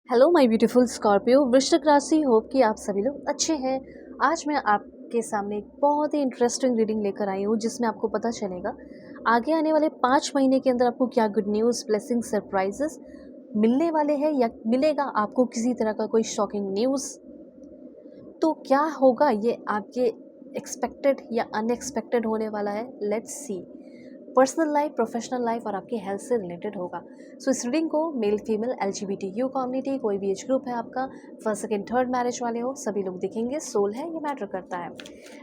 Hello my beautiful Scorpio वृश्चिक राशि। Hope कि आप सभी लोग अच्छे हैं। आज मैं आपके सामने एक बहुत ही इंटरेस्टिंग रीडिंग लेकर आई हूँ जिसमें आपको पता चलेगा आगे आने वाले 5 महीने के अंदर आपको क्या गुड न्यूज़, ब्लेसिंग, सरप्राइजेस मिलने वाले हैं या मिलेगा आपको किसी तरह का कोई शॉकिंग न्यूज़। तो क्या होगा ये आपके एक्सपेक्टेड या अनएक्सपेक्टेड होने वाला है। Let's see. Personal life, professional life और आपकी हेल्थ से रिलेटेड होगा। सो इस रीडिंग को मेल, फीमेल, LGBTQ कम्युनिटी, कोई भी एज ग्रुप है आपका, फर्स्ट सेकेंड थर्ड मैरिज वाले हो, सभी लोग देखेंगे। सोल है, ये मैटर करता है।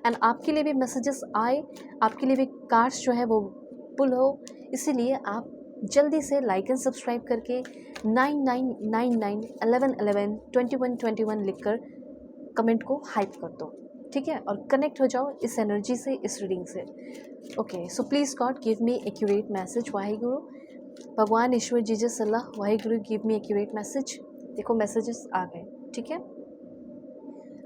एंड आपके लिए भी मैसेजेस आए, आपके लिए भी कार्ड्स जो है वो पुल हो, इसीलिए आप जल्दी से लाइक एंड सब्सक्राइब करके 9999 11 11 21 21 लिखकर कमेंट को हाइप कर दो, ठीक है, और कनेक्ट हो जाओ इस एनर्जी से, इस रीडिंग से। Okay, so please God give me accurate message. Waheguru, भगवान ईश्वर Jesus Allah, Waheguru give me accurate message. देखो मैसेजेस आ गए, ठीक है।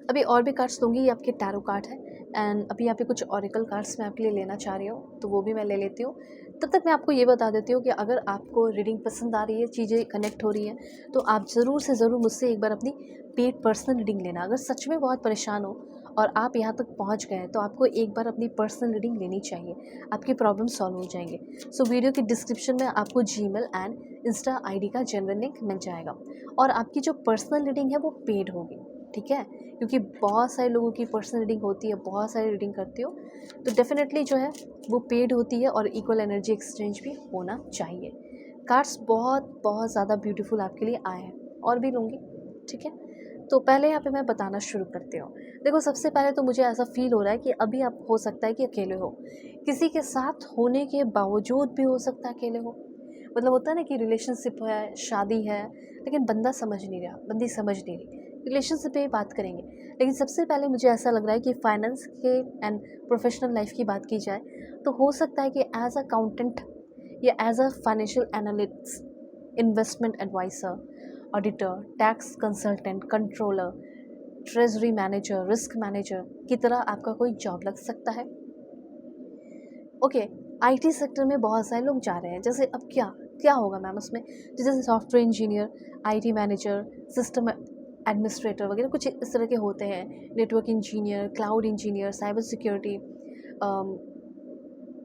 अभी और भी कार्ड्स दूंगी, ये आपके टैरो कार्ड है। एंड अभी यहाँ पे कुछ ऑरिकल कार्ड्स मैं आपके लिए लेना चाह रही हूँ, तो वो भी मैं ले लेती हूँ। तब तक मैं आपको ये बता देती हूँ कि अगर आपको रीडिंग पसंद आ रही है, चीज़ें कनेक्ट हो रही हैं, तो आप ज़रूर से ज़रूर मुझसे एक बार अपनी पेड पर्सनल रीडिंग लेना। अगर सच में बहुत परेशान हो और आप यहाँ तक पहुँच गए हैं, तो आपको एक बार अपनी पर्सनल रीडिंग लेनी चाहिए, आपकी प्रॉब्लम सॉल्व हो जाएंगे। सो वीडियो की डिस्क्रिप्शन में आपको जीमेल एंड इंस्टा ID का जनरल लिंक मिल जाएगा। और आपकी जो पर्सनल रीडिंग है वो पेड होगी, ठीक है, क्योंकि बहुत सारे लोगों की पर्सनल रीडिंग होती है, बहुत सारी रीडिंग करती हो, तो डेफिनेटली जो है वो पेड होती है और इक्वल एनर्जी एक्सचेंज भी होना चाहिए। कार्ड्स बहुत बहुत ज़्यादा ब्यूटीफुल आपके लिए आए हैं, और भी लूँगी, ठीक है। तो पहले यहाँ पे मैं बताना शुरू करती हूँ। देखो, सबसे पहले तो मुझे ऐसा फील हो रहा है कि अभी आप हो सकता है कि अकेले हो, किसी के साथ होने के बावजूद भी हो सकता है अकेले हो। मतलब होता है ना कि रिलेशनशिप है, शादी है, लेकिन बंदा समझ नहीं रहा, बंदी समझ नहीं रही। रिलेशनशिप पे बात करेंगे, लेकिन सबसे पहले मुझे ऐसा लग रहा है कि फाइनेंस के एंड प्रोफेशनल लाइफ की बात की जाए तो हो सकता है कि एज अकाउंटेंट या as a financial analyst, investment adviser, auditor, tax consultant, controller, treasury manager, risk manager की तरह आपका कोई जॉब लग सकता है। ओके, IT सेक्टर में बहुत सारे लोग जा रहे हैं। जैसे अब क्या क्या होगा मैम उसमें, तो जैसे software engineer, IT manager, system administrator वगैरह कुछ इस तरह के होते हैं। Network engineer, cloud engineer, cyber security,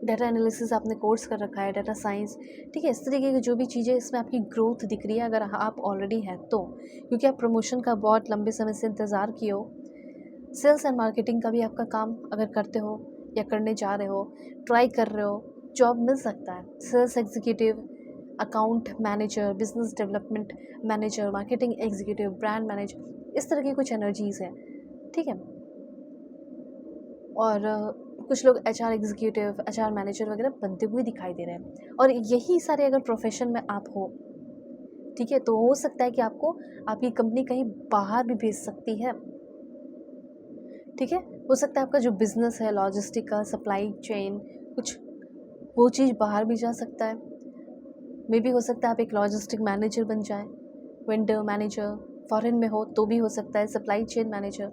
data analysis आपने कोर्स कर रखा है, डाटा साइंस, ठीक है। इस तरीके की जो भी चीज़ें इसमें आपकी ग्रोथ दिख रही है, अगर आप ऑलरेडी हैं तो, क्योंकि आप प्रमोशन का बहुत लंबे समय से इंतज़ार किए हो। सेल्स एंड मार्केटिंग का भी आपका काम अगर करते हो या करने जा रहे हो, ट्राई कर रहे हो, जॉब मिल सकता है। Sales executive, account manager, business development manager, marketing executive, brand manager, इस तरह की कुछ एनर्जीज़ हैं, ठीक है। और कुछ लोग HR एग्जीक्यूटिव, HR मैनेजर वगैरह बनते हुए दिखाई दे रहे हैं। और यही सारे अगर प्रोफेशन में आप हो, ठीक है, तो हो सकता है कि आपको आपकी कंपनी कहीं बाहर भी भेज सकती है, ठीक है। हो सकता है आपका जो बिज़नेस है, लॉजिस्टिक का, सप्लाई चेन, कुछ वो चीज़ बाहर भी जा सकता है। मे भी हो सकता है आप एक लॉजिस्टिक मैनेजर बन जाए, वेंडर मैनेजर, फॉरेन में हो तो भी हो सकता है, सप्लाई चेन मैनेजर।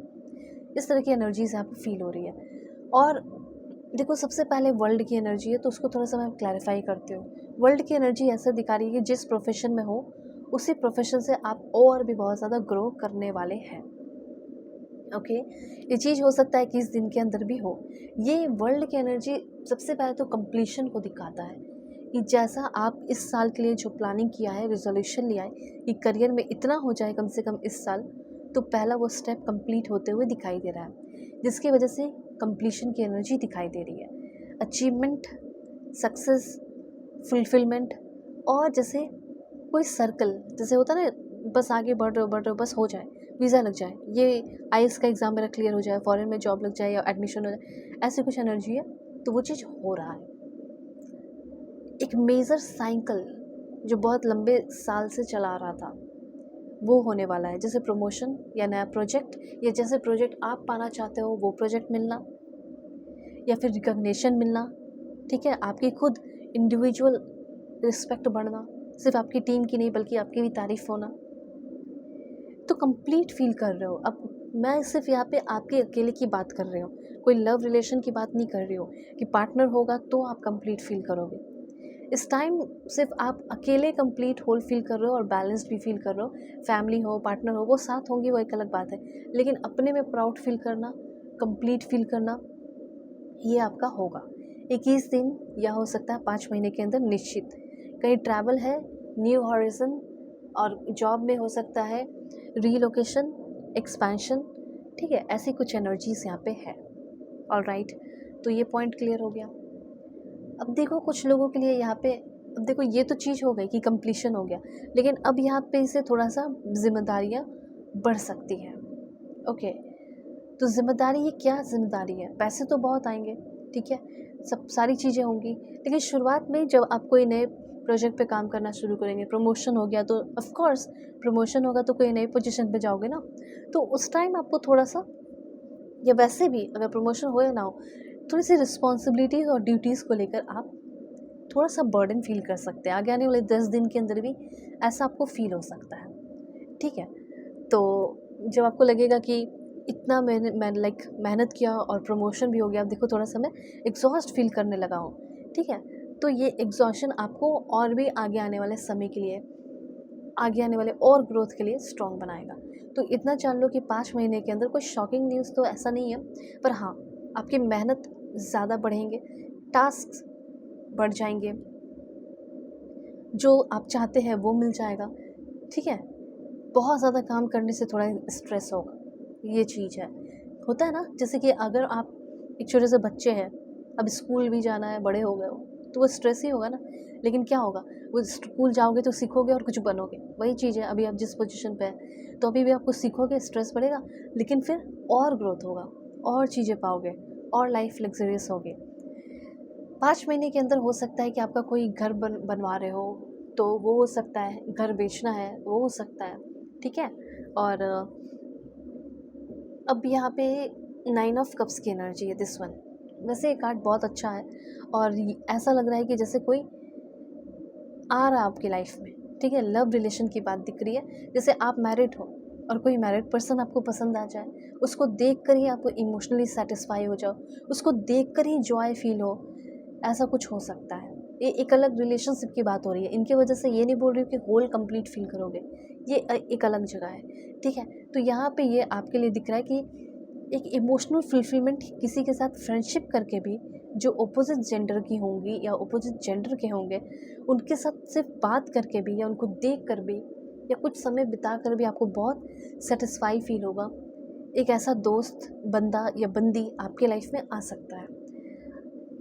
इस तरह की एनर्जीज यहाँ पे फील हो रही है। और देखो, सबसे पहले वर्ल्ड की एनर्जी है, तो उसको थोड़ा सा मैं क्लैरिफाई करती हूँ। वर्ल्ड की एनर्जी ऐसा दिखा रही है कि जिस प्रोफेशन में हो उसी प्रोफेशन से आप और भी बहुत ज़्यादा ग्रो करने वाले हैं। ओके, ये चीज़ हो सकता है कि इस दिन के अंदर भी हो। ये वर्ल्ड की एनर्जी सबसे पहले तो कंप्लीशन को दिखाता है कि जैसा आप इस साल के लिए जो प्लानिंग किया है, रिजोल्यूशन लिया है कि करियर में इतना हो जाए कम से कम इस साल, तो पहला वो स्टेप कंप्लीट होते हुए दिखाई दे रहा है, जिसकी वजह से कंप्लीशन की एनर्जी दिखाई दे रही है। अचीवमेंट, सक्सेस, फुलफिलमेंट, और जैसे कोई सर्कल जैसे होता है ना, बस आगे बढ़ रहे हो, बस हो जाए, वीज़ा लग जाए, ये IELTS का एग्ज़ाम मेरा क्लियर हो जाए, फॉरेन में जॉब लग जाए या एडमिशन हो जाए, ऐसी कुछ एनर्जी है। तो वो चीज़ हो रहा है। एक मेजर साइकिल जो बहुत लंबे साल से चला आ रहा था वो होने वाला है, जैसे प्रमोशन या नया प्रोजेक्ट, या जैसे प्रोजेक्ट आप पाना चाहते हो वो प्रोजेक्ट मिलना, या फिर रिकग्निशन मिलना, ठीक है। आपकी खुद इंडिविजुअल रिस्पेक्ट बढ़ना, सिर्फ आपकी टीम की नहीं बल्कि आपकी भी तारीफ होना, तो कंप्लीट फील कर रहे हो। अब मैं सिर्फ यहाँ पे आपके अकेले की बात कर रही हूँ, कोई लव रिलेशन की बात नहीं कर रही हूँ कि पार्टनर होगा तो आप कंप्लीट फील करोगे। इस टाइम सिर्फ आप अकेले कंप्लीट होल फील कर रहे हो और बैलेंस्ड भी फील कर रहे हो। फैमिली हो, पार्टनर हो, वो साथ होंगी, वो एक अलग बात है, लेकिन अपने में प्राउड फील करना, कंप्लीट फील करना, ये आपका होगा 21 दिन या हो सकता है 5 महीने के अंदर निश्चित। कहीं ट्रैवल है, न्यू हॉरिजन, और जॉब में हो सकता है रीलोकेशन, एक्सपेंशन, ठीक है, ऐसी कुछ एनर्जीज यहाँ पे है। ऑलराइट, तो ये पॉइंट क्लियर हो गया। अब देखो कुछ लोगों के लिए यहाँ पे, अब देखो ये तो चीज़ हो गई कि कंप्लीशन हो गया, लेकिन अब यहाँ पे इसे थोड़ा सा जिम्मेदारियाँ बढ़ सकती हैं। ओके, तो जिम्मेदारी, ये क्या जिम्मेदारी है? पैसे तो बहुत आएंगे, ठीक है, सब सारी चीज़ें होंगी, लेकिन शुरुआत में जब आप कोई नए प्रोजेक्ट पे काम करना शुरू करेंगे, प्रमोशन हो गया तो ऑफ कोर्स, प्रमोशन होगा तो कोई नई पोजीशन पे जाओगे ना, तो उस टाइम आपको थोड़ा सा, या वैसे भी अगर प्रमोशन हो या ना हो, थोड़ी सी रिस्पॉन्सिबिलिटीज़ और ड्यूटीज़ को लेकर आप थोड़ा सा बर्डन फील कर सकते हैं। आगे आने वाले 10 दिन के अंदर भी ऐसा आपको फील हो सकता है, ठीक है। तो जब आपको लगेगा कि इतना मैंने मेहनत किया और प्रमोशन भी हो गया, अब देखो थोड़ा सा मैं एग्जॉस्ट फील करने लगा हूँ, ठीक है, तो ये एग्जॉशन आपको और भी आगे आने वाले समय के लिए, आगे आने वाले और ग्रोथ के लिए स्ट्रॉन्ग बनाएगा। तो इतना जान लो कि 5 महीने के अंदर कोई शॉकिंग न्यूज़ तो ऐसा नहीं है, पर हाँ, आपकी मेहनत ज़्यादा बढ़ेंगे, टास्क बढ़ जाएंगे, जो आप चाहते हैं वो मिल जाएगा, ठीक है। बहुत ज़्यादा काम करने से थोड़ा स्ट्रेस होगा, ये चीज़ है। होता है ना, जैसे कि अगर आप एक छोटे से बच्चे हैं, अब स्कूल भी जाना है, बड़े हो गए हो, तो वो स्ट्रेस ही होगा ना, लेकिन क्या होगा, वो स्कूल जाओगे तो सीखोगे और कुछ बनोगे, वही चीज़ है। अभी आप जिस पोजीशन पे हैं, तो अभी भी आपको सीखोगे, स्ट्रेस बढ़ेगा, लेकिन फिर और ग्रोथ होगा, और चीज़ें पाओगे, और लाइफ लग्जरियस होगी। 5 महीने के अंदर हो सकता है कि आपका कोई घर बनवा रहे हो, तो वो हो सकता है, घर बेचना है वो हो सकता है, ठीक है। और अब यहाँ पे 9 ऑफ कप्स की एनर्जी है, दिस वन। वैसे ये कार्ड बहुत अच्छा है, और ऐसा लग रहा है कि जैसे कोई आ रहा है आपकी लाइफ में, ठीक है, लव रिलेशन की बात दिख रही है, जैसे आप मैरिड हो और कोई मैरिड पर्सन आपको पसंद आ जाए, उसको देख कर ही आपको इमोशनली सेटिस्फाई हो जाओ, उसको देख कर ही जॉय फील हो, ऐसा कुछ हो सकता है। ये एक अलग रिलेशनशिप की बात हो रही है, इनके वजह से ये नहीं बोल रही हूँ कि होल कंप्लीट फील करोगे, ये एक अलग जगह है, ठीक है। तो यहाँ पे ये आपके लिए दिख रहा है कि एक इमोशनल फुलफिलमेंट किसी के साथ फ्रेंडशिप करके भी, जो अपोजिट जेंडर की होंगी या अपोजिट जेंडर के होंगे, उनके साथ सिर्फ बात करके भी या उनको देख कर भी या कुछ समय बिता कर भी आपको बहुत सेटिस्फाई फील होगा। एक ऐसा दोस्त, बंदा या बंदी आपके लाइफ में आ सकता है।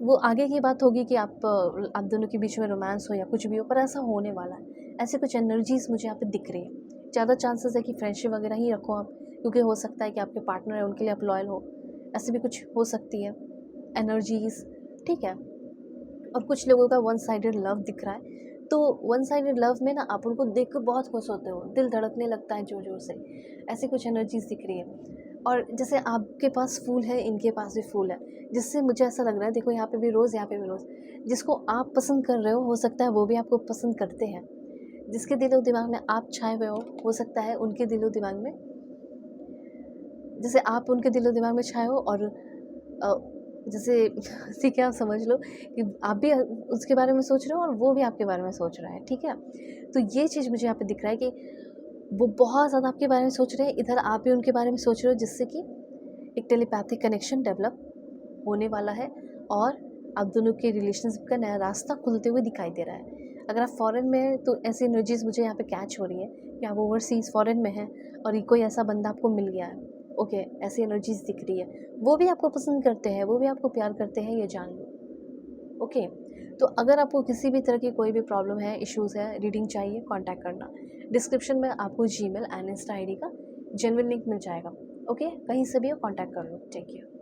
वो आगे की बात होगी कि आप दोनों के बीच में रोमांस हो या कुछ भी हो, पर ऐसा होने वाला है। ऐसे कुछ एनर्जीज मुझे यहाँ पे दिख रही है। ज़्यादा चांसेस है कि फ्रेंडशिप वगैरह ही रखो आप, क्योंकि हो सकता है कि आपके पार्टनर है उनके लिए आप लॉयल हो, ऐसे भी कुछ हो सकती है एनर्जीज, ठीक है। और कुछ लोगों का वन साइडेड लव दिख रहा है, तो वन साइडेड लव में ना आप उनको देख कर बहुत खुश होते हो, दिल धड़कने लगता है जोर जोर से, ऐसी कुछ एनर्जीज दिख रही है। और जैसे आपके पास फूल है, इनके पास भी फूल है, जिससे मुझे ऐसा लग रहा है, देखो यहाँ पे भी रोज़, यहाँ पे भी रोज़, जिसको आप पसंद कर रहे हो सकता है वो भी आपको पसंद करते हैं। जिसके दिलो दिमाग में आप छाए हुए हो सकता है उनके दिलो दिमाग में, जैसे आप उनके दिलो दिमाग में छाए हो, और जैसे ठीक है, आप समझ लो कि आप भी उसके बारे में सोच रहे हो और वो भी आपके बारे में सोच रहा है, ठीक है। तो ये चीज़ मुझे यहाँ पे दिख रहा है कि वो बहुत ज़्यादा आपके बारे में सोच रहे हैं, इधर आप भी उनके बारे में सोच रहे हो, जिससे कि एक टेलीपैथिक कनेक्शन डेवलप होने वाला है, और आप दोनों के रिलेशनशिप का नया रास्ता खुलते हुए दिखाई दे रहा है। अगर आप फॉरेन में हैं तो ऐसी एनर्जीज मुझे यहाँ पे कैच हो रही है कि आप ओवरसीज़ फॉरेन में हैं और ये कोई ऐसा बंदा आपको मिल गया है, ओके, ऐसी एनर्जीज दिख रही है। वो भी आपको पसंद करते हैं, वो भी आपको प्यार करते हैं, ये जान लो, ओके। तो अगर आपको किसी भी तरह की कोई भी प्रॉब्लम है, इश्यूज़ है, रीडिंग चाहिए, कांटेक्ट करना। डिस्क्रिप्शन में आपको जीमेल एंड इंस्टा आईडी का जेन्युइन लिंक मिल जाएगा, ओके। कहीं से भी कांटेक्ट कर लो, टेक केयर।